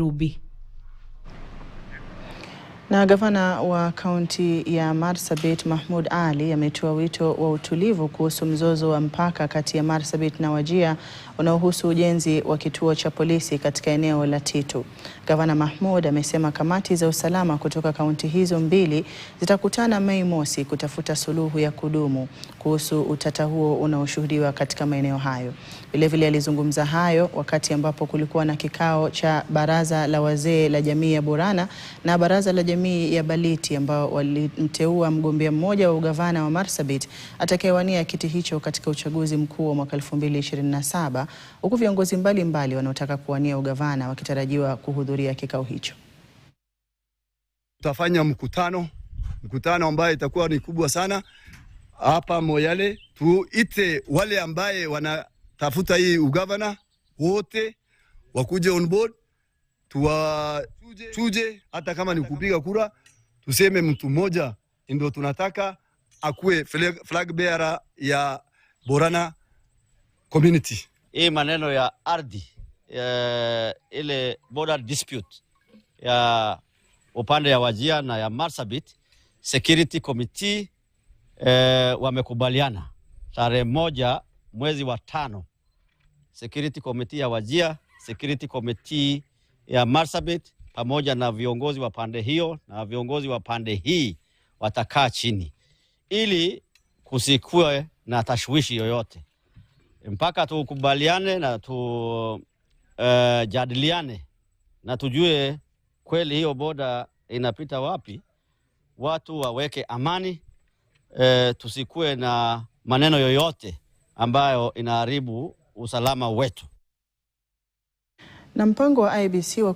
Ruby. Na gavana wa kaunti ya Marsabit Mahmoud Ali ametoa wito wa utulivu kuhusu mzozo wa mpaka kati ya Marsabit na Wajir unaohusu ujenzi wa kituo cha polisi katika eneo la Titu. Gavana Mahmoud amesema kamati za usalama kutoka kaunti hizo mbili zitakutana Mei Mosi kutafuta suluhu ya kudumu kuhusu utata huo unaoshuhudiwa katika maeneo hayo. Vilevile alizungumza hayo wakati ambapo kulikuwa na kikao cha baraza la wazee la jamii ya Borana na baraza la jamii ya Baliti ambao walimteua mgombea mmoja wa ugavana wa Marsabit atakayewania kiti hicho katika uchaguzi mkuu wa mwaka 2027, huku viongozi mbalimbali wanaotaka kuwania ugavana wakitarajiwa kuhudhuria kikao hicho. Tutafanya mkutano ambaye itakuwa ni kubwa sana hapa Moyale. Tuite wale ambaye wanatafuta hii ugavana wote wakuje on board, tuwachuje, hata kama ni kupiga kura tuseme mtu mmoja ndio tunataka akuwe flag bearer ya Borana community. Hii maneno ya ardhi ile border dispute ya upande ya Wajir na ya Marsabit, security committee wamekubaliana tarehe 1 mwezi wa 5, security committee ya Wajir, security committee ya Marsabit pamoja na viongozi wa pande hiyo na viongozi wa pande hii watakaa chini ili kusikue na tashwishi yoyote mpaka tukubaliane na jadiliane na tujue kweli hiyo boda inapita wapi, watu waweke amani, tusikue na maneno yoyote ambayo inaharibu usalama wetu. Na mpango wa IEBC wa